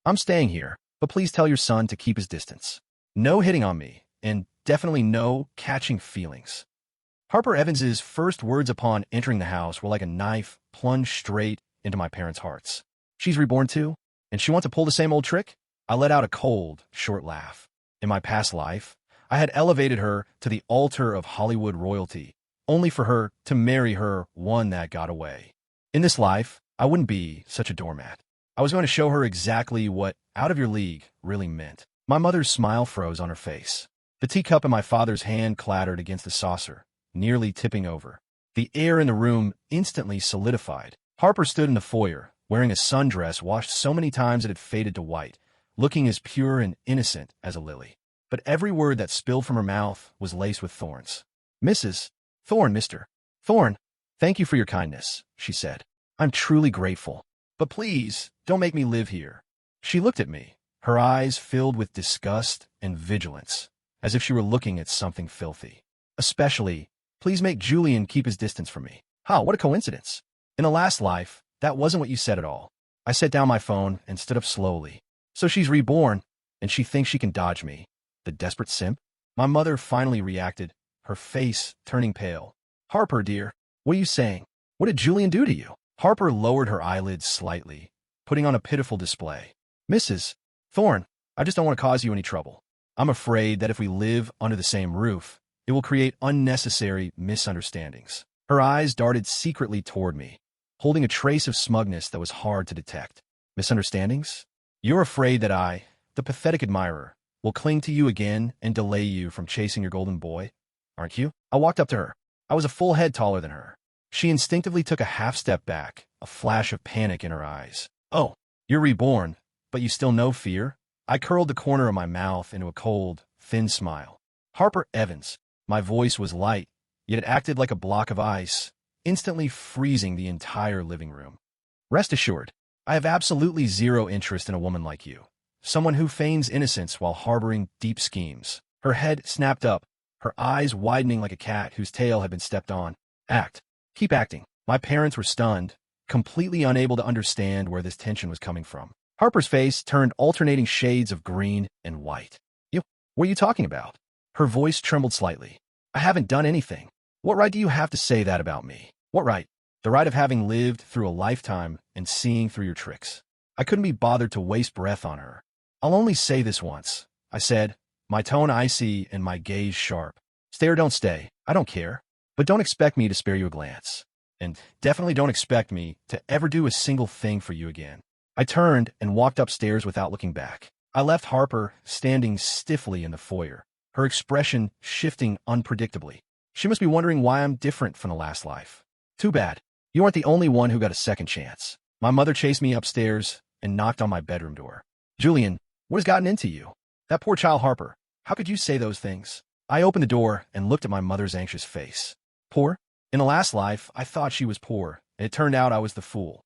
I'm staying here, but please tell your son to keep his distance. No hitting on me, and definitely no catching feelings. Harper Evans's first words upon entering the house were like a knife plunged straight into my parents' hearts. She's reborn too? And she wants to pull the same old trick? I let out a cold, short laugh. In my past life, I had elevated her to the altar of Hollywood royalty, only for her to marry her one that got away. In this life, I wouldn't be such a doormat. I was going to show her exactly what out of your league really meant. My mother's smile froze on her face. The teacup in my father's hand clattered against the saucer, nearly tipping over. The air in the room instantly solidified. Harper stood in the foyer, wearing a sundress washed so many times it had faded to white, looking as pure and innocent as a lily. But every word that spilled from her mouth was laced with thorns. Mrs. Thorne, Mr. Thorne, thank you for your kindness, she said. I'm truly grateful. But please, don't make me live here. She looked at me, her eyes filled with disgust and vigilance, as if she were looking at something filthy. Especially, please make Julian keep his distance from me. What a coincidence. In the last life, that wasn't what you said at all. I set down my phone and stood up slowly. So she's reborn, and she thinks she can dodge me. The desperate simp? My mother finally reacted, her face turning pale. Harper, dear, what are you saying? What did Julian do to you? Harper lowered her eyelids slightly, putting on a pitiful display. Mrs. Thorne, I just don't want to cause you any trouble. I'm afraid that if we live under the same roof, it will create unnecessary misunderstandings. Her eyes darted secretly toward me, holding a trace of smugness that was hard to detect. Misunderstandings? You're afraid that I, the pathetic admirer, will cling to you again and delay you from chasing your golden boy, aren't you? I walked up to her. I was a full head taller than her. She instinctively took a half step back, a flash of panic in her eyes. Oh, you're reborn, but you still know fear? I curled the corner of my mouth into a cold, thin smile. Harper Evans. My voice was light, yet it acted like a block of ice, instantly freezing the entire living room. Rest assured, I have absolutely zero interest in a woman like you, someone who feigns innocence while harboring deep schemes. Her head snapped up, her eyes widening like a cat whose tail had been stepped on. Act. Keep acting. My parents were stunned, completely unable to understand where this tension was coming from. Harper's face turned alternating shades of green and white. What are you talking about? Her voice trembled slightly. I haven't done anything. What right do you have to say that about me? What right? The right of having lived through a lifetime and seeing through your tricks. I couldn't be bothered to waste breath on her. I'll only say this once, I said, my tone icy and my gaze sharp. Stay or don't stay, I don't care. But don't expect me to spare you a glance. And definitely don't expect me to ever do a single thing for you again. I turned and walked upstairs without looking back. I left Harper standing stiffly in the foyer, her expression shifting unpredictably. She must be wondering why I'm different from the last life. Too bad. You aren't the only one who got a second chance. My mother chased me upstairs and knocked on my bedroom door. Julian, what has gotten into you? That poor child Harper. How could you say those things? I opened the door and looked at my mother's anxious face. Poor? In the last life, I thought she was poor, and it turned out I was the fool.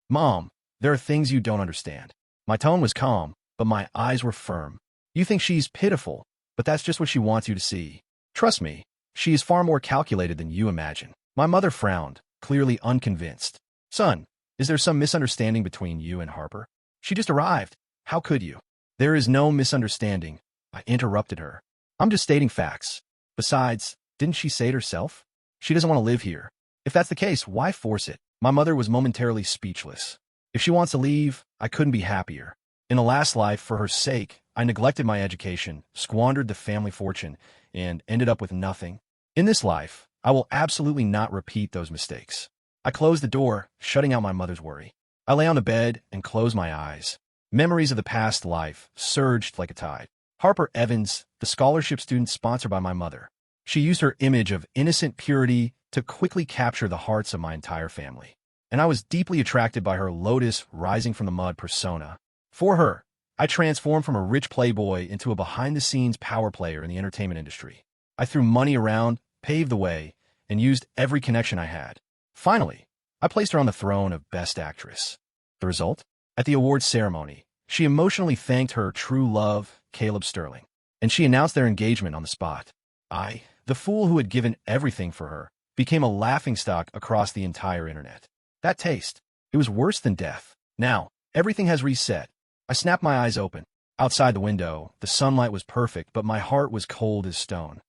Mom, there are things you don't understand. My tone was calm, but my eyes were firm. You think she's pitiful, but that's just what she wants you to see. Trust me, she is far more calculated than you imagine. My mother frowned, clearly unconvinced. Son, is there some misunderstanding between you and Harper? She just arrived. How could you? There is no misunderstanding. I interrupted her. I'm just stating facts. Besides, didn't she say it herself? She doesn't want to live here. If that's the case, why force it? My mother was momentarily speechless. If she wants to leave, I couldn't be happier. In the last life, for her sake, I neglected my education, squandered the family fortune, and ended up with nothing. In this life, I will absolutely not repeat those mistakes. I closed the door, shutting out my mother's worry. I lay on the bed and closed my eyes. Memories of the past life surged like a tide. Harper Evans, the scholarship student sponsored by my mother. She used her image of innocent purity to quickly capture the hearts of my entire family. And I was deeply attracted by her lotus rising from the mud persona. For her, I transformed from a rich playboy into a behind-the-scenes power player in the entertainment industry. I threw money around, paved the way, and used every connection I had. Finally, I placed her on the throne of Best Actress. The result? At the awards ceremony, she emotionally thanked her true love, Caleb Sterling, and she announced their engagement on the spot. I, the fool who had given everything for her, became a laughingstock across the entire internet. That taste, it was worse than death. Now, everything has reset, I snapped my eyes open. Outside the window, the sunlight was perfect, but my heart was cold as stone.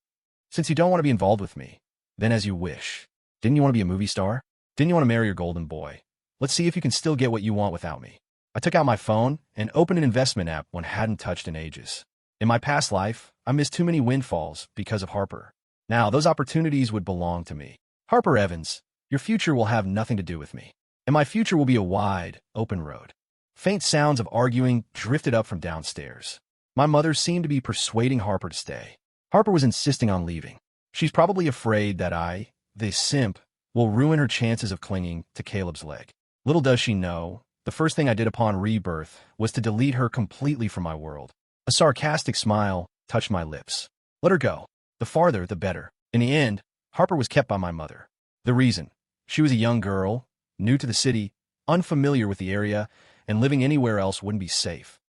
Since you don't want to be involved with me, then as you wish. Didn't you want to be a movie star? Didn't you want to marry your golden boy? Let's see if you can still get what you want without me. I took out my phone and opened an investment app one hadn't touched in ages. In my past life, I missed too many windfalls because of Harper. Now, those opportunities would belong to me. Harper Evans, your future will have nothing to do with me. And my future will be a wide, open road. Faint sounds of arguing drifted up from downstairs. My mother seemed to be persuading Harper to stay. Harper was insisting on leaving. She's probably afraid that I, the simp, will ruin her chances of clinging to Caleb's leg. Little does she know, the first thing I did upon rebirth was to delete her completely from my world. A sarcastic smile touched my lips. Let her go. The farther, the better. In the end, Harper was kept by my mother. The reason? She was a young girl, new to the city, unfamiliar with the area, and living anywhere else wouldn't be safe.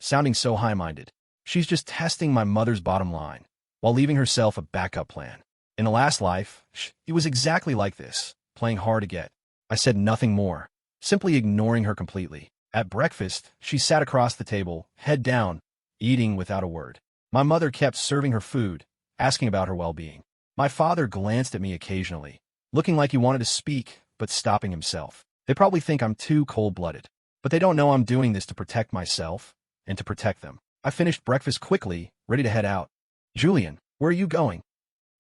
Sounding so high-minded. She's just testing my mother's bottom line, while leaving herself a backup plan. In the last life, it was exactly like this, playing hard to get. I said nothing more, simply ignoring her completely. At breakfast, she sat across the table, head down, eating without a word. My mother kept serving her food, asking about her well-being. My father glanced at me occasionally, looking like he wanted to speak, but stopping himself. They probably think I'm too cold-blooded, but they don't know I'm doing this to protect myself and to protect them. I finished breakfast quickly, ready to head out. Julian, where are you going?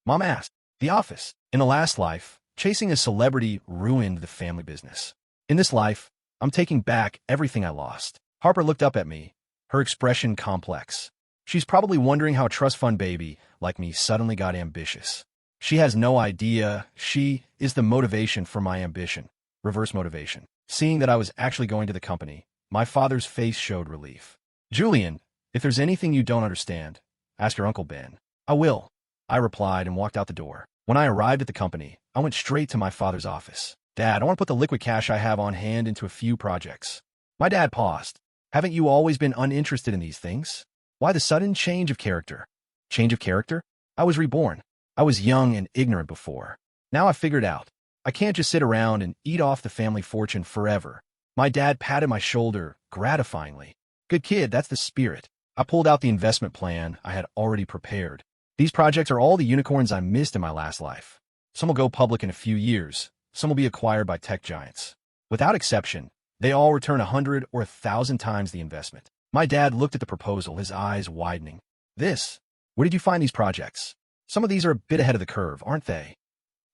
Mom asked. The office. In the last life, chasing a celebrity ruined the family business. In this life, I'm taking back everything I lost. Harper looked up at me, her expression complex. She's probably wondering how a trust fund baby like me suddenly got ambitious. She has no idea she is the motivation for my ambition. Reverse motivation. Seeing that I was actually going to the company, my father's face showed relief. Julian, if there's anything you don't understand, ask your Uncle Ben. I will, I replied and walked out the door. When I arrived at the company, I went straight to my father's office. Dad, I want to put the liquid cash I have on hand into a few projects. My dad paused. Haven't you always been uninterested in these things? Why the sudden change of character? Change of character? I was reborn. I was young and ignorant before. Now I figured out. I can't just sit around and eat off the family fortune forever. My dad patted my shoulder gratifyingly. Good kid, that's the spirit. I pulled out the investment plan I had already prepared. These projects are all the unicorns I missed in my last life. Some will go public in a few years. Some will be acquired by tech giants. Without exception, they all return 100 or 1,000 times the investment. My dad looked at the proposal, his eyes widening. Where did you find these projects? Some of these are a bit ahead of the curve, aren't they?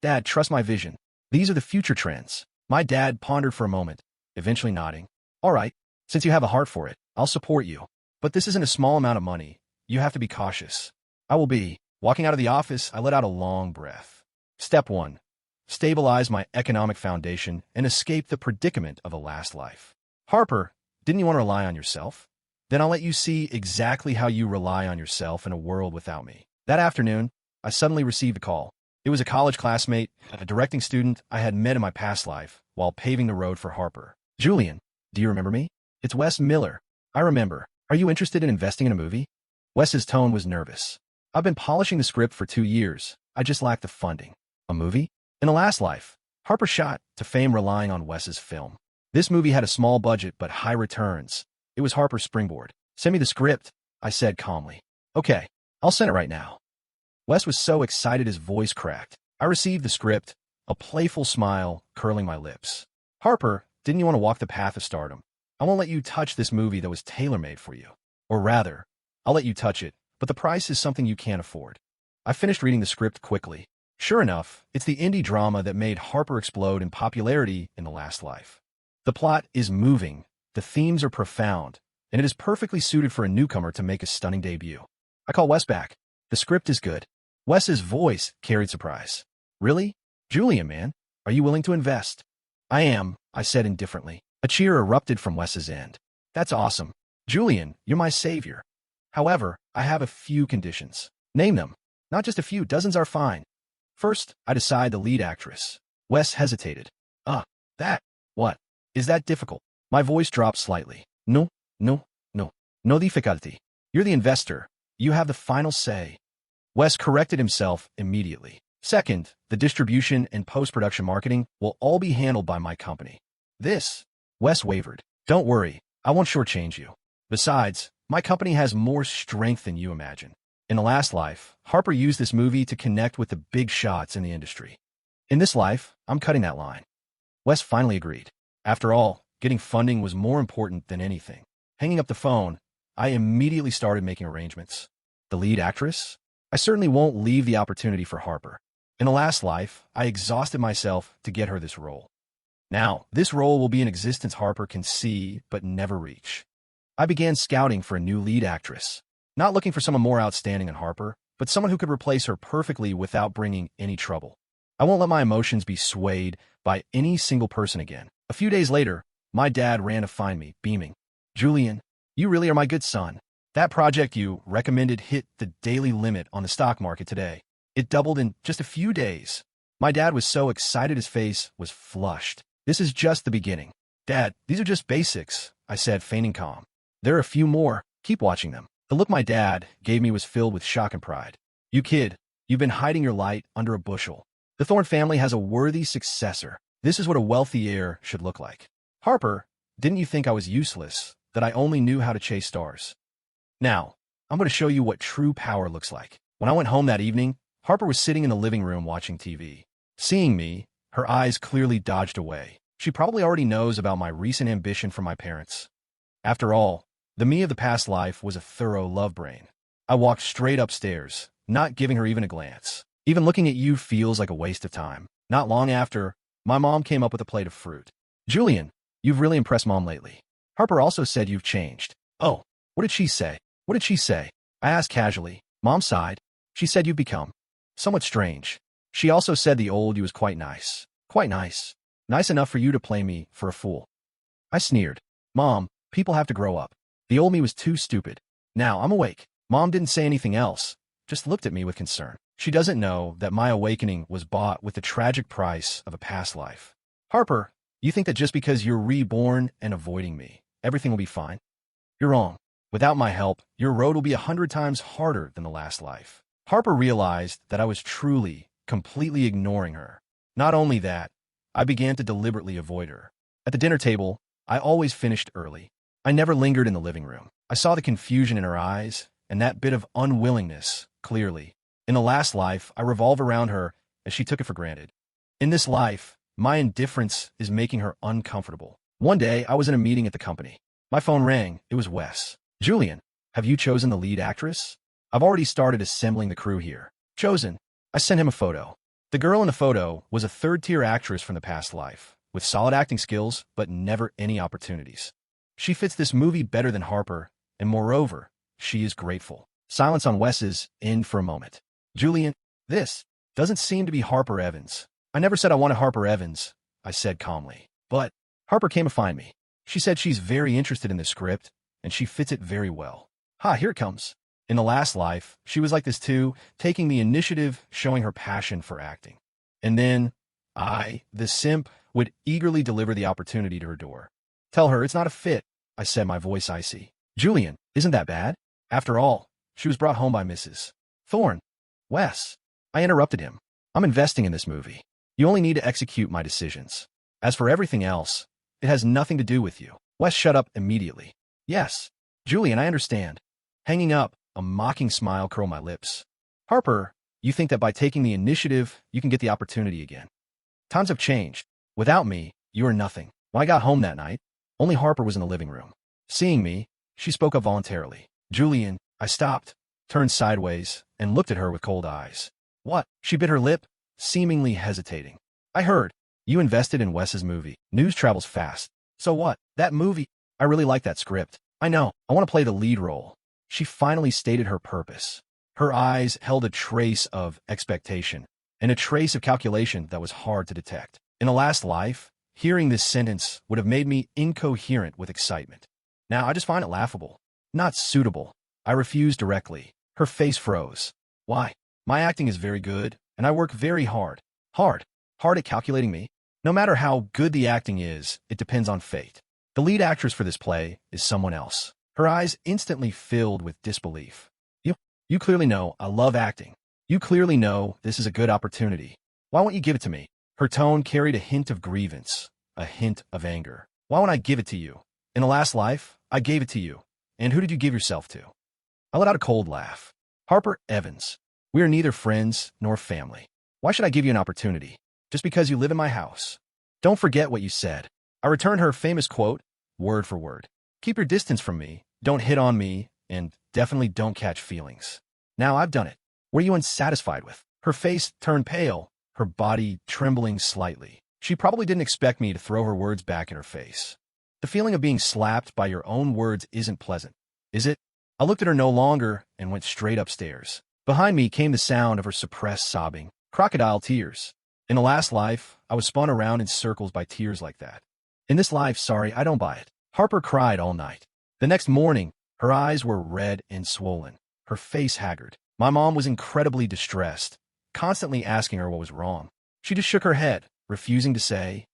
Dad, trust my vision. These are the future trends. My dad pondered for a moment, eventually nodding. All right, since you have a heart for it, I'll support you. But this isn't a small amount of money. You have to be cautious. I will be. Walking out of the office, I let out a long breath. Step 1. Stabilize my economic foundation and escape the predicament of a last life. Harper, didn't you want to rely on yourself? Then I'll let you see exactly how you rely on yourself in a world without me. That afternoon, I suddenly received a call. It was a college classmate, a directing student I had met in my past life while paving the road for Harper. Julian, do you remember me? It's Wes Miller. I remember. Are you interested in investing in a movie? Wes's tone was nervous. I've been polishing the script for 2 years. I just lack the funding. A movie? In the last life, Harper shot to fame relying on Wes's film. This movie had a small budget but high returns. It was Harper's springboard. Send me the script, I said calmly. Okay, I'll send it right now. Wes was so excited his voice cracked. I received the script, a playful smile curling my lips. Harper, didn't you want to walk the path of stardom? I won't let you touch this movie that was tailor-made for you. Or rather, I'll let you touch it, but the price is something you can't afford. I finished reading the script quickly. Sure enough, it's the indie drama that made Harper explode in popularity in the last life. The plot is moving, the themes are profound, and it is perfectly suited for a newcomer to make a stunning debut. I call Wes back. The script is good. Wes's voice carried surprise. Really? Julian, man, are you willing to invest? I am, I said indifferently. A cheer erupted from Wes's end. That's awesome. Julian, you're my savior. However, I have a few conditions. Name them. Not just a few, dozens are fine. First, I decide the lead actress. Wes hesitated. What? Is that difficult? My voice dropped slightly. No difficulty. You're the investor. You have the final say. Wes corrected himself immediately. Second, the distribution and post-production marketing will all be handled by my company. Wes wavered. Don't worry, I won't shortchange you. Besides, my company has more strength than you imagine. In the last life, Harper used this movie to connect with the big shots in the industry. In this life, I'm cutting that line. Wes finally agreed. After all, getting funding was more important than anything. Hanging up the phone, I immediately started making arrangements. The lead actress? I certainly won't leave the opportunity for Harper. In the last life, I exhausted myself to get her this role. Now, this role will be an existence Harper can see but never reach. I began scouting for a new lead actress, not looking for someone more outstanding than Harper, but someone who could replace her perfectly without bringing any trouble. I won't let my emotions be swayed by any single person again. A few days later, my dad ran to find me, beaming. Julian, you really are my good son. That project you recommended hit the daily limit on the stock market today. It doubled in just a few days. My dad was so excited his face was flushed. This is just the beginning. Dad, these are just basics, I said, feigning calm. There are a few more. Keep watching them. The look my dad gave me was filled with shock and pride. You kid, you've been hiding your light under a bushel. The Thorne family has a worthy successor. This is what a wealthy heir should look like. Harper, didn't you think I was useless, that I only knew how to chase stars? Now, I'm going to show you what true power looks like. When I went home that evening, Harper was sitting in the living room watching TV. Seeing me, her eyes clearly dodged away. She probably already knows about my recent ambition for my parents. After all, the me of the past life was a thorough love brain. I walked straight upstairs, not giving her even a glance. Even looking at you feels like a waste of time. Not long after, my mom came up with a plate of fruit. Julian, you've really impressed Mom lately. Harper also said you've changed. Oh, what did she say? What did she say? I asked casually. Mom sighed. She said you've become somewhat strange. She also said the old you was quite nice. Quite nice. Nice enough for you to play me for a fool. I sneered. Mom, people have to grow up. The old me was too stupid. Now I'm awake. Mom didn't say anything else, just looked at me with concern. She doesn't know that my awakening was bought with the tragic price of a past life. Harper, you think that just because you're reborn and avoiding me, everything will be fine? You're wrong. Without my help, your road will be 100 times harder than the last life. Harper realized that I was truly, completely ignoring her. Not only that, I began to deliberately avoid her. At the dinner table, I always finished early. I never lingered in the living room. I saw the confusion in her eyes and that bit of unwillingness clearly. In the last life, I revolve around her as she took it for granted. In this life, my indifference is making her uncomfortable. One day, I was in a meeting at the company. My phone rang. It was Wes. Julian, have you chosen the lead actress? I've already started assembling the crew here. Chosen. I sent him a photo. The girl in the photo was a third-tier actress from the past life, with solid acting skills, but never any opportunities. She fits this movie better than Harper, and moreover, she is grateful. Silence on Wes's end for a moment. Julian, this doesn't seem to be Harper Evans. I never said I wanted Harper Evans, I said calmly. But Harper came to find me. She said she's very interested in the script, and she fits it very well. Ha, here it comes. In the last life, she was like this too, taking the initiative, showing her passion for acting. And then, I, the simp, would eagerly deliver the opportunity to her door. Tell her it's not a fit, I said, my voice icy. Julian, isn't that bad? After all, she was brought home by Mrs. Thorne. Wes. I interrupted him. I'm investing in this movie. You only need to execute my decisions. As for everything else, it has nothing to do with you. Wes shut up immediately. Yes. Julian, I understand. Hanging up, a mocking smile curled my lips. Harper, you think that by taking the initiative, you can get the opportunity again. Times have changed. Without me, you are nothing. When I got home that night, only Harper was in the living room. Seeing me, she spoke up voluntarily. Julian, I stopped, turned sideways, and looked at her with cold eyes. What? She bit her lip, seemingly hesitating. I heard. You invested in Wes's movie. News travels fast. So what? That movie? I really like that script. I know. I want to play the lead role. She finally stated her purpose. Her eyes held a trace of expectation and a trace of calculation that was hard to detect. In a last life, hearing this sentence would have made me incoherent with excitement. Now I just find it laughable. Not suitable. I refused directly. Her face froze. Why? My acting is very good, and I work very hard. Hard at calculating me? No matter how good the acting is, it depends on fate. The lead actress for this play is someone else. Her eyes instantly filled with disbelief. You clearly know I love acting. You clearly know this is a good opportunity. Why won't you give it to me? Her tone carried a hint of grievance, a hint of anger. Why won't I give it to you? In the last life, I gave it to you. And who did you give yourself to? I let out a cold laugh. Harper Evans. We are neither friends nor family. Why should I give you an opportunity? Just because you live in my house. Don't forget what you said. I returned her famous quote, word for word. Keep your distance from me, don't hit on me, and definitely don't catch feelings. Now I've done it. What are you unsatisfied with? Her face turned pale, her body trembling slightly. She probably didn't expect me to throw her words back in her face. The feeling of being slapped by your own words isn't pleasant, is it? I looked at her no longer and went straight upstairs. Behind me came the sound of her suppressed sobbing, crocodile tears. In the last life, I was spun around in circles by tears like that. In this life, sorry, I don't buy it. Harper cried all night. The next morning, her eyes were red and swollen, her face haggard. My mom was incredibly distressed, constantly asking her what was wrong. She just shook her head, refusing to say,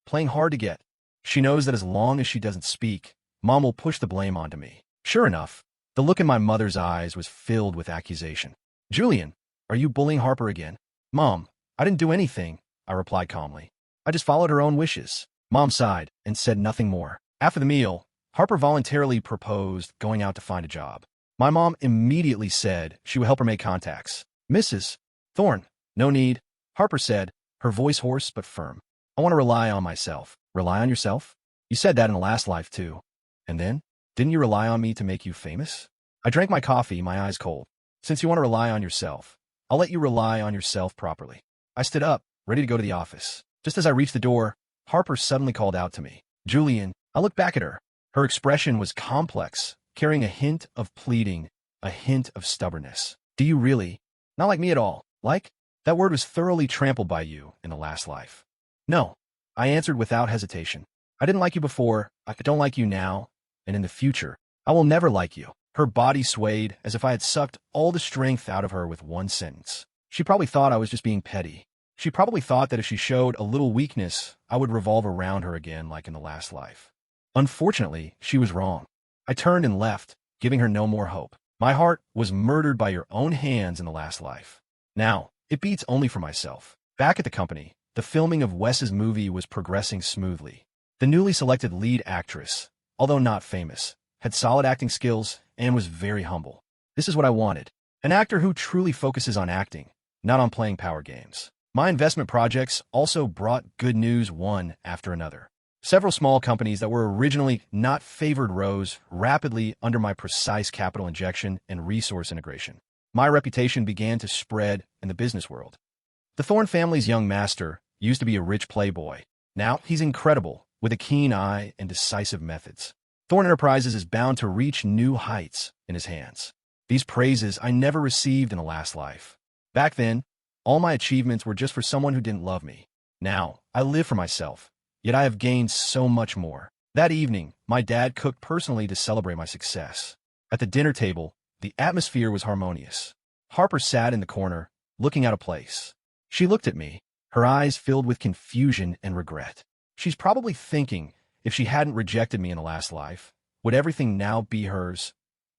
playing hard to get. She knows that as long as she doesn't speak, Mom will push the blame onto me. Sure enough, the look in my mother's eyes was filled with accusation. Julian, are you bullying Harper again? Mom, I didn't do anything, I replied calmly. I just followed her own wishes. Mom sighed and said nothing more. After the meal, Harper voluntarily proposed going out to find a job. My mom immediately said she would help her make contacts. Mrs. Thorne, no need, Harper said, her voice hoarse but firm. I want to rely on myself. Rely on yourself? You said that in the last life, too. And then? Didn't you rely on me to make you famous? I drank my coffee, my eyes cold. Since you want to rely on yourself, I'll let you rely on yourself properly. I stood up, ready to go to the office. Just as I reached the door, Harper suddenly called out to me. Julian. I looked back at her. Her expression was complex, carrying a hint of pleading, a hint of stubbornness. Do you really? Not like me at all. Like? That word was thoroughly trampled by you in the last life. No, I answered without hesitation. I didn't like you before, I don't like you now, and in the future, I will never like you. Her body swayed as if I had sucked all the strength out of her with one sentence. She probably thought I was just being petty. She probably thought that if she showed a little weakness, I would revolve around her again like in the last life. Unfortunately, she was wrong. I turned and left, giving her no more hope. My heart was murdered by your own hands in the last life. Now, it beats only for myself. Back at the company, the filming of Wes's movie was progressing smoothly. The newly selected lead actress, although not famous, had solid acting skills and was very humble. This is what I wanted. An actor who truly focuses on acting, not on playing power games. My investment projects also brought good news one after another. Several small companies that were originally not favored rose rapidly under my precise capital injection and resource integration. My reputation began to spread in the business world. The Thorne family's young master used to be a rich playboy. Now he's incredible, with a keen eye and decisive methods. Thorne Enterprises is bound to reach new heights in his hands. These praises I never received in the last life. Back then, all my achievements were just for someone who didn't love me. Now, I live for myself, yet I have gained so much more. That evening, my dad cooked personally to celebrate my success. At the dinner table, the atmosphere was harmonious. Harper sat in the corner, looking out of place. She looked at me, her eyes filled with confusion and regret. She's probably thinking, if she hadn't rejected me in the last life, would everything now be hers?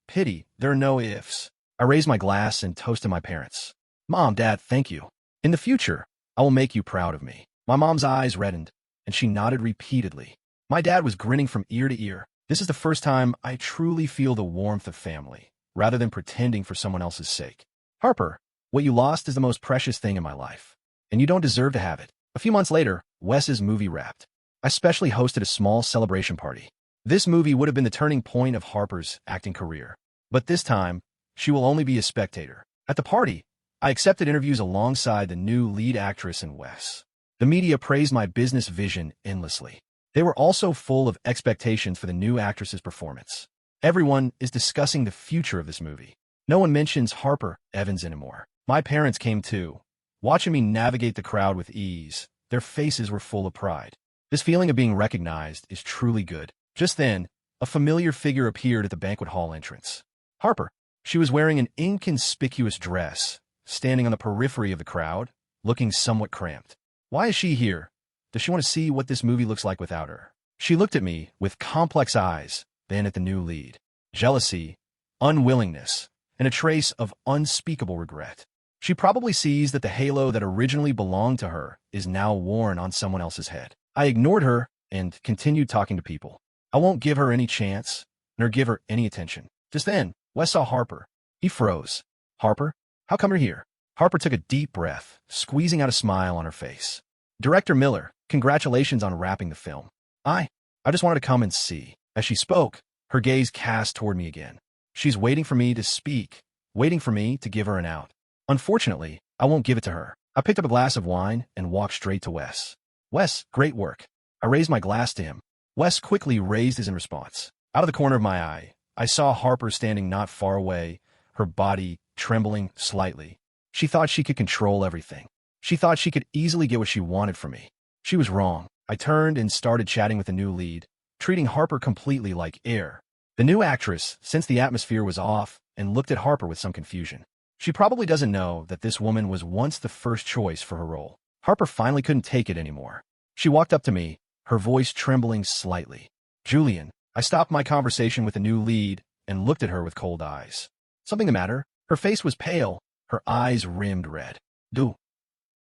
Pity, there are no ifs. I raised my glass and toasted my parents. Mom, Dad, thank you. In the future, I will make you proud of me. My mom's eyes reddened, and she nodded repeatedly. My dad was grinning from ear to ear. This is the first time I truly feel the warmth of family, rather than pretending for someone else's sake. Harper, what you lost is the most precious thing in my life, and you don't deserve to have it. A few months later, Wes's movie wrapped. I specially hosted a small celebration party. This movie would have been the turning point of Harper's acting career. But this time, she will only be a spectator. At the party, I accepted interviews alongside the new lead actress in Wes. The media praised my business vision endlessly. They were also full of expectations for the new actress's performance. Everyone is discussing the future of this movie. No one mentions Harper Evans anymore. My parents came too. Watching me navigate the crowd with ease, their faces were full of pride. This feeling of being recognized is truly good. Just then, a familiar figure appeared at the banquet hall entrance. Harper. She was wearing an inconspicuous dress, standing on the periphery of the crowd, looking somewhat cramped. Why is she here? Does she want to see what this movie looks like without her? She looked at me with complex eyes, then at the new lead. Jealousy, unwillingness, and a trace of unspeakable regret. She probably sees that the halo that originally belonged to her is now worn on someone else's head. I ignored her and continued talking to people. I won't give her any chance. nor give her any attention. Just then, Wes saw Harper. He froze. Harper? How come you're here? Harper took a deep breath, squeezing out a smile on her face. Director Miller, congratulations on wrapping the film. I just wanted to come and see. As she spoke, her gaze cast toward me again. She's waiting for me to speak, waiting for me to give her an out. Unfortunately, I won't give it to her. I picked up a glass of wine and walked straight to Wes. Wes, great work. I raised my glass to him. Wes quickly raised his in response. Out of the corner of my eye, I saw Harper standing not far away, her body trembling slightly. She thought she could control everything. She thought she could easily get what she wanted from me. She was wrong. I turned and started chatting with the new lead, treating Harper completely like air. The new actress sensed the atmosphere was off and looked at Harper with some confusion. She probably doesn't know that this woman was once the first choice for her role. Harper finally couldn't take it anymore. She walked up to me, her voice trembling slightly. Julian, I stopped my conversation with the new lead and looked at her with cold eyes. Something the matter? Her face was pale, her eyes rimmed red.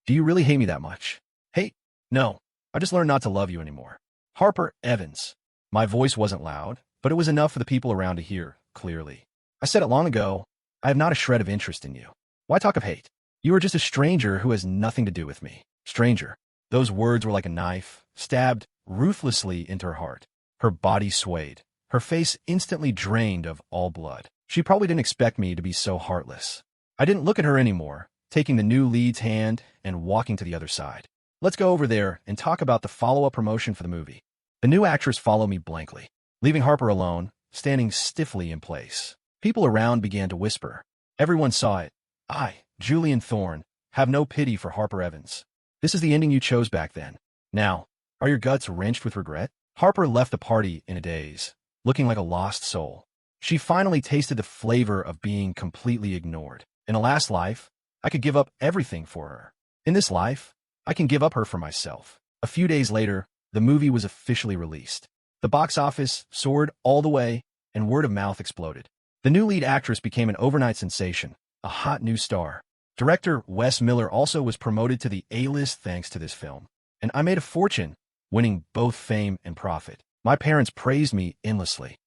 Do you really hate me that much? Hate? No. I just learned not to love you anymore. Harper Evans. My voice wasn't loud, but it was enough for the people around to hear, clearly. I said it long ago. I have not a shred of interest in you. Why talk of hate? You are just a stranger who has nothing to do with me. Stranger. Those words were like a knife, stabbed ruthlessly into her heart. Her body swayed. Her face instantly drained of all blood. She probably didn't expect me to be so heartless. I didn't look at her anymore, taking the new lead's hand and walking to the other side. Let's go over there and talk about the follow-up promotion for the movie. The new actress followed me blankly, leaving Harper alone, standing stiffly in place. People around began to whisper. Everyone saw it. I, Julian Thorne, have no pity for Harper Evans. This is the ending you chose back then. Now, are your guts wrenched with regret? Harper left the party in a daze, looking like a lost soul. She finally tasted the flavor of being completely ignored. In a last life, I could give up everything for her. In this life, I can give up her for myself. A few days later, the movie was officially released. The box office soared all the way, and word of mouth exploded. The new lead actress became an overnight sensation, a hot new star. Director Wes Miller also was promoted to the A-list thanks to this film. And I made a fortune, winning both fame and profit. My parents praised me endlessly.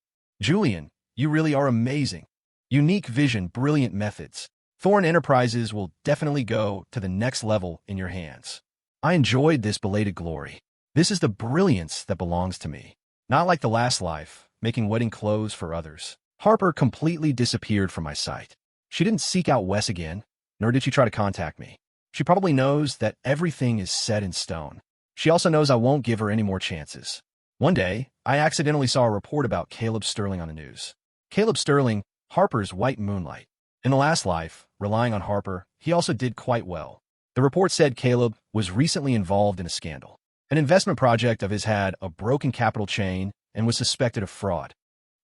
Julian, you really are amazing. Unique vision, brilliant methods. Thorne Enterprises will definitely go to the next level in your hands. I enjoyed this belated glory. This is the brilliance that belongs to me. Not like the last life, making wedding clothes for others. Harper completely disappeared from my sight. She didn't seek out Wes again, nor did she try to contact me. She probably knows that everything is set in stone. She also knows I won't give her any more chances. One day, I accidentally saw a report about Caleb Sterling on the news. Caleb Sterling, Harper's white moonlight. In the last life, relying on Harper, he also did quite well. The report said Caleb was recently involved in a scandal. An investment project of his had a broken capital chain and was suspected of fraud.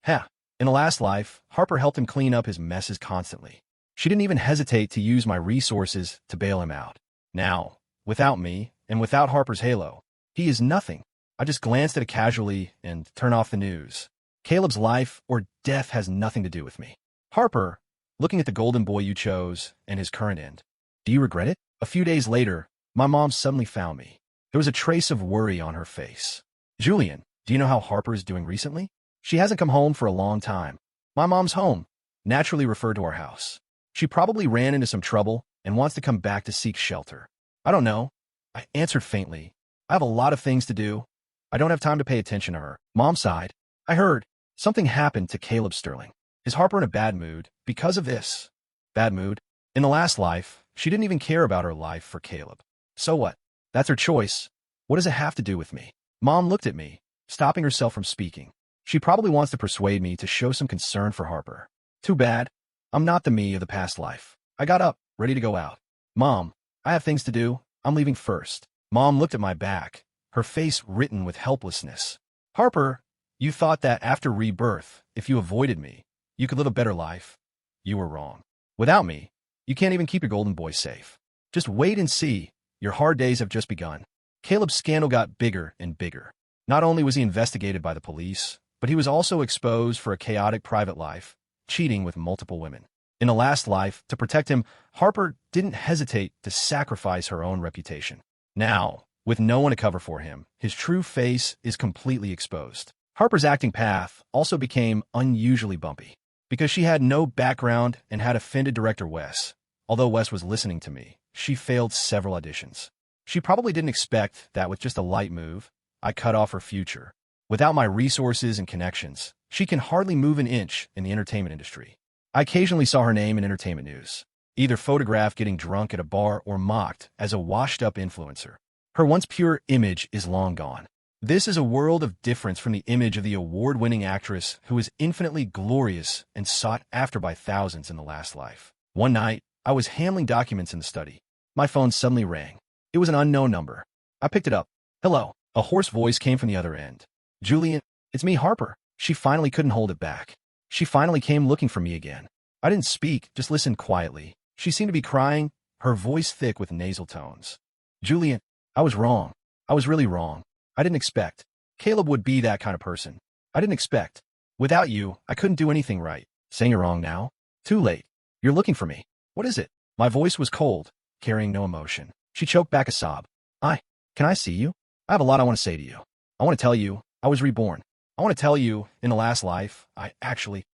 In the last life, Harper helped him clean up his messes constantly. She didn't even hesitate to use my resources to bail him out. Now, without me, and without Harper's halo, he is nothing. I just glanced at it casually and turned off the news. Caleb's life or death has nothing to do with me. Harper, looking at the golden boy you chose and his current end, do you regret it? A few days later, my mom suddenly found me. There was a trace of worry on her face. Julian, do you know how Harper is doing recently? She hasn't come home for a long time. My mom's home, naturally referred to our house. She probably ran into some trouble and wants to come back to seek shelter. I don't know. I answered faintly. I have a lot of things to do. I don't have time to pay attention to her. Mom sighed. I heard something happened to Caleb Sterling. Is Harper in a bad mood because of this? Bad mood? In the last life, she didn't even care about her life for Caleb. So what? That's her choice. What does it have to do with me? Mom looked at me, stopping herself from speaking. She probably wants to persuade me to show some concern for Harper. Too bad. I'm not the me of the past life. I got up, ready to go out. Mom, I have things to do. I'm leaving first. Mom looked at my back, her face written with helplessness. Harper, you thought that after rebirth, if you avoided me, you could live a better life. You were wrong. Without me, you can't even keep your golden boy safe. Just wait and see. Your hard days have just begun. Caleb's scandal got bigger and bigger. Not only was he investigated by the police, but he was also exposed for a chaotic private life, cheating with multiple women. In a last life, to protect him, Harper didn't hesitate to sacrifice her own reputation. Now, with no one to cover for him, his true face is completely exposed. Harper's acting path also became unusually bumpy. Because she had no background and had offended director Wes. Although Wes was listening to me, she failed several auditions. She probably didn't expect that with just a light move, I cut off her future. Without my resources and connections, she can hardly move an inch in the entertainment industry. I occasionally saw her name in entertainment news, either photographed getting drunk at a bar or mocked as a washed-up influencer. Her once pure image is long gone. This is a world of difference from the image of the award-winning actress who is infinitely glorious and sought after by thousands in the last life. One night, I was handling documents in the study. My phone suddenly rang. It was an unknown number. I picked it up. Hello. A hoarse voice came from the other end. Julian, it's me, Harper. She finally couldn't hold it back. She finally came looking for me again. I didn't speak, just listened quietly. She seemed to be crying, her voice thick with nasal tones. Julian, I was wrong. I was really wrong. I didn't expect. Caleb would be that kind of person. I didn't expect. Without you, I couldn't do anything right. Saying you're wrong now? Too late. You're looking for me. What is it? My voice was cold, carrying no emotion. She choked back a sob. Can I see you? I have a lot I want to say to you. I want to tell you, I was reborn. I want to tell you, in the last life, you actually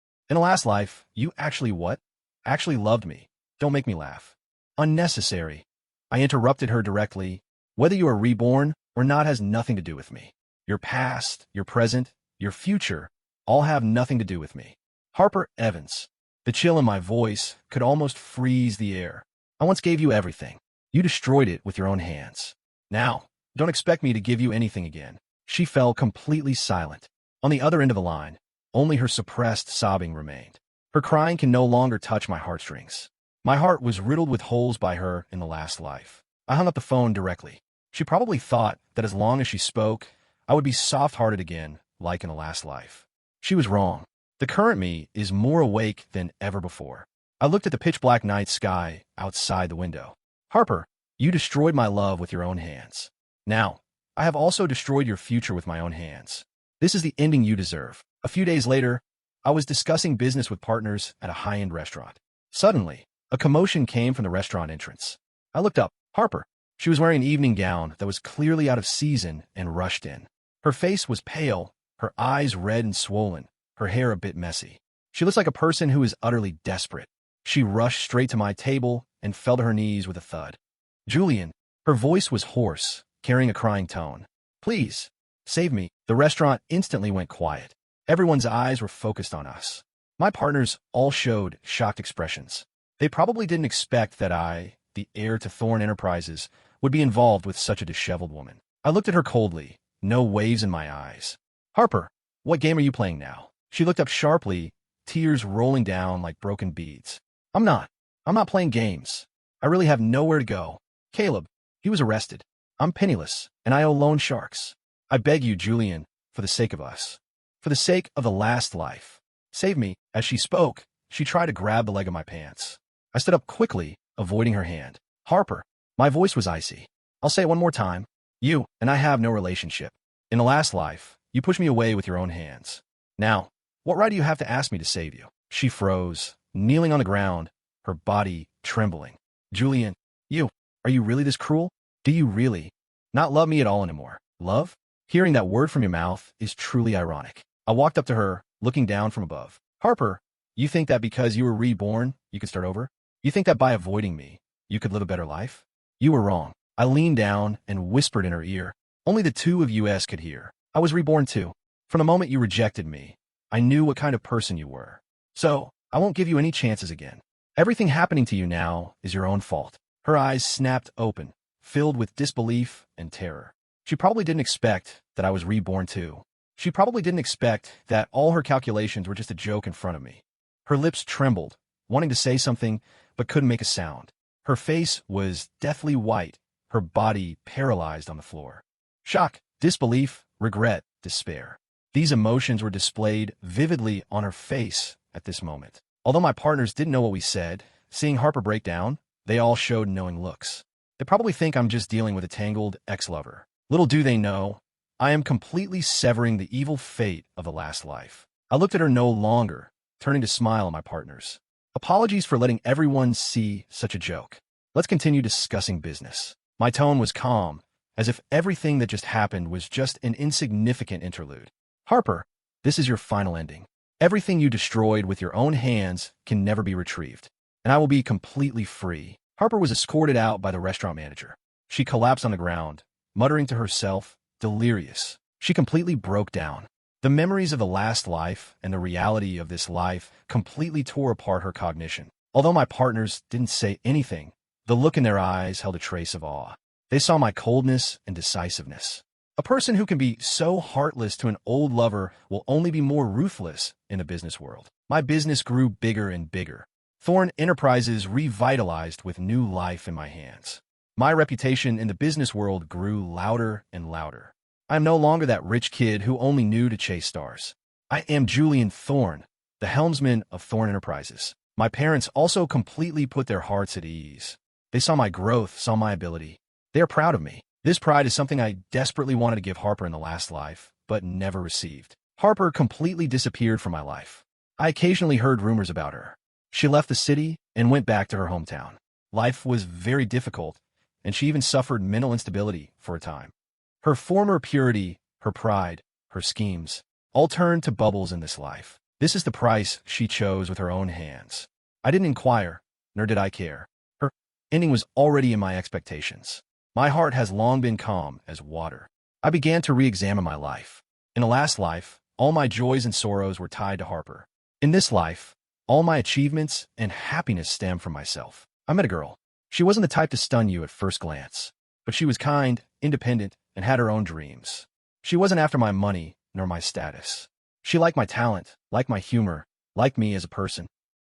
what? Actually loved me. Don't make me laugh. Unnecessary. I interrupted her directly. Whether you are reborn or not has nothing to do with me. Your past, your present, your future, all have nothing to do with me. Harper Evans. The chill in my voice could almost freeze the air. I once gave you everything. You destroyed it with your own hands. Now, don't expect me to give you anything again. She fell completely silent. On the other end of the line, only her suppressed sobbing remained. Her crying can no longer touch my heartstrings. My heart was riddled with holes by her in the last life. I hung up the phone directly. She probably thought that as long as she spoke, I would be soft-hearted again, like in the last life. She was wrong. The current me is more awake than ever before. I looked at the pitch-black night sky outside the window. Harper, you destroyed my love with your own hands. Now, I have also destroyed your future with my own hands. This is the ending you deserve. A few days later, I was discussing business with partners at a high-end restaurant. Suddenly, a commotion came from the restaurant entrance. I looked up. Harper. She was wearing an evening gown that was clearly out of season and rushed in. Her face was pale, her eyes red and swollen, her hair a bit messy. She looks like a person who is utterly desperate. She rushed straight to my table and fell to her knees with a thud. Julian. Her voice was hoarse, carrying a crying tone. Please, save me. The restaurant instantly went quiet. Everyone's eyes were focused on us. My partners all showed shocked expressions. They probably didn't expect that I, the heir to Thorne Enterprises, would be involved with such a disheveled woman. I looked at her coldly, no waves in my eyes. Harper, what game are you playing now? She looked up sharply, tears rolling down like broken beads. I'm not playing games. I really have nowhere to go. Caleb, he was arrested. I'm penniless, and I owe loan sharks. I beg you, Julian, for the sake of us. For the sake of the last life. Save me. As she spoke, she tried to grab the leg of my pants. I stood up quickly, avoiding her hand. Harper, my voice was icy. I'll say it one more time. You and I have no relationship. In the last life, you pushed me away with your own hands. Now, what right do you have to ask me to save you? She froze, kneeling on the ground, her body trembling. Julian, are you really this cruel? Do you really not love me at all anymore? Love? Hearing that word from your mouth is truly ironic. I walked up to her, looking down from above. Harper, you think that because you were reborn, you could start over? You think that by avoiding me, you could live a better life? You were wrong. I leaned down and whispered in her ear. Only the two of us could hear. I was reborn too. From the moment you rejected me, I knew what kind of person you were. So, I won't give you any chances again. Everything happening to you now is your own fault. Her eyes snapped open, filled with disbelief and terror. She probably didn't expect that I was reborn too. She probably didn't expect that all her calculations were just a joke in front of me. Her lips trembled, wanting to say something, but couldn't make a sound. Her face was deathly white, her body paralyzed on the floor. Shock, disbelief, regret, despair. These emotions were displayed vividly on her face at this moment. Although my partners didn't know what we said, seeing Harper break down, they all showed knowing looks. They probably think I'm just dealing with a tangled ex-lover. Little do they know, I am completely severing the evil fate of the last life. I looked at her no longer, turning to smile at my partners. Apologies for letting everyone see such a joke. Let's continue discussing business. My tone was calm, as if everything that just happened was just an insignificant interlude. Harper, This is your final ending. Everything you destroyed with your own hands can never be retrieved, and I will be completely free." Harper was escorted out by the restaurant manager. She collapsed on the ground, muttering to herself, delirious. She completely broke down. The memories of the last life and the reality of this life completely tore apart her cognition. Although my partners didn't say anything, the look in their eyes held a trace of awe. They saw my coldness and decisiveness. A person who can be so heartless to an old lover will only be more ruthless in the business world. My business grew bigger and bigger. Thorn Enterprises revitalized with new life in my hands. My reputation in the business world grew louder and louder. I am no longer that rich kid who only knew to chase stars. I am Julian Thorn, the helmsman of Thorn Enterprises. My parents also completely put their hearts at ease. They saw my growth, saw my ability. They are proud of me. This pride is something I desperately wanted to give Harper in the last life, but never received. Harper completely disappeared from my life. I occasionally heard rumors about her. She left the city and went back to her hometown. Life was very difficult, and she even suffered mental instability for a time. Her former purity, her pride, her schemes, all turned to bubbles in this life. This is the price she chose with her own hands. I didn't inquire, nor did I care. Her ending was already in my expectations. My heart has long been calm as water. I began to re-examine my life. In the last life, all my joys and sorrows were tied to Harper. In this life, all my achievements and happiness stem from myself. I met a girl. She wasn't the type to stun you at first glance, but she was kind, independent, and had her own dreams. She wasn't after my money nor my status. She liked my talent, liked my humor, liked me as a person.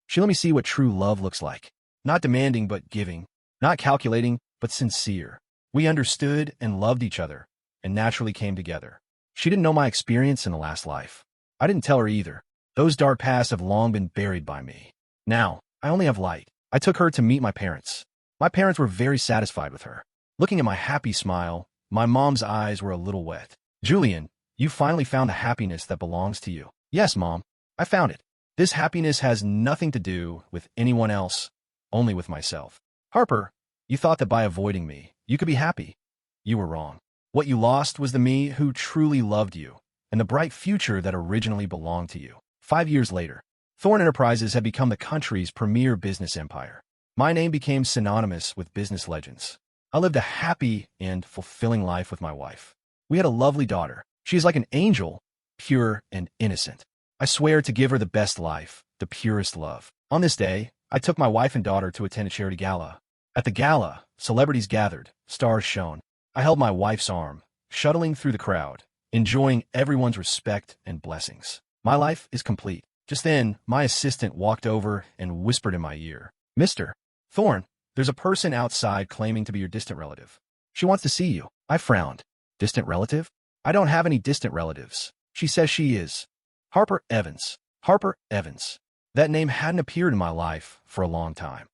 She let me see what true love looks like. Not demanding but giving, not calculating but sincere. We understood and loved each other, and naturally came together. She didn't know my experience in the last life. I didn't tell her either. Those dark pasts have long been buried by me. Now, I only have light. I took her to meet my parents. My parents were very satisfied with her. Looking at my happy smile, my mom's eyes were a little wet. "Julian, you finally found the happiness that belongs to you." "Yes, Mom, I found it. This happiness has nothing to do with anyone else, only with myself." "Harper, you thought that by avoiding me, you could be happy. You were wrong. What you lost was the me who truly loved you, and the bright future that originally belonged to you." 5 years later, Thorn Enterprises had become the country's premier business empire. My name became synonymous with business legends. I lived a happy and fulfilling life with my wife. We had a lovely daughter. She is like an angel, pure and innocent. I swear to give her the best life, the purest love. On this day, I took my wife and daughter to attend a charity gala. At the gala, celebrities gathered, stars shone. I held my wife's arm, shuttling through the crowd, enjoying everyone's respect and blessings. My life is complete. Just then, my assistant walked over and whispered in my ear, "Mr. Thorn, there's a person outside claiming to be your distant relative. She wants to see you." I frowned. "Distant relative? I don't have any distant relatives." "She says she is. Harper Evans." Harper Evans. That name hadn't appeared in my life for a long time.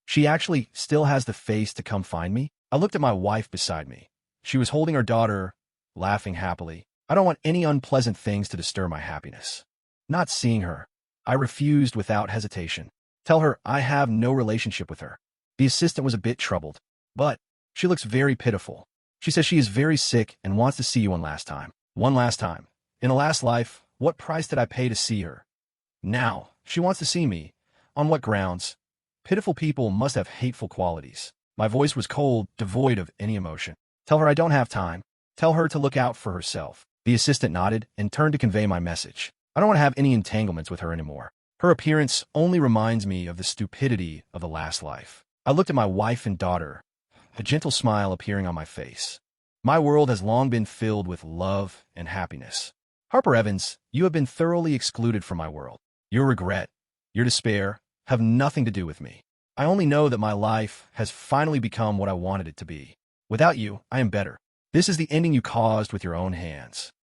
She actually still has the face to come find me? I looked at my wife beside me. She was holding her daughter, laughing happily. I don't want any unpleasant things to disturb my happiness. Not seeing her, I refused without hesitation. Tell her I have no relationship with her. The assistant was a bit troubled, but she looks very pitiful. She says she is very sick and wants to see you one last time. One last time. In the last life, what price did I pay to see her? Now, she wants to see me. On what grounds? Pitiful people must have hateful qualities. My voice was cold, devoid of any emotion. Tell her I don't have time. Tell her to look out for herself. The assistant nodded and turned to convey my message. I don't want to have any entanglements with her anymore. Her appearance only reminds me of the stupidity of the last life. I looked at my wife and daughter, a gentle smile appearing on my face. My world has long been filled with love and happiness. Harper Evans, you have been thoroughly excluded from my world. Your regret, your despair, have nothing to do with me. I only know that my life has finally become what I wanted it to be. Without you, I am better. This is the ending you caused with your own hands.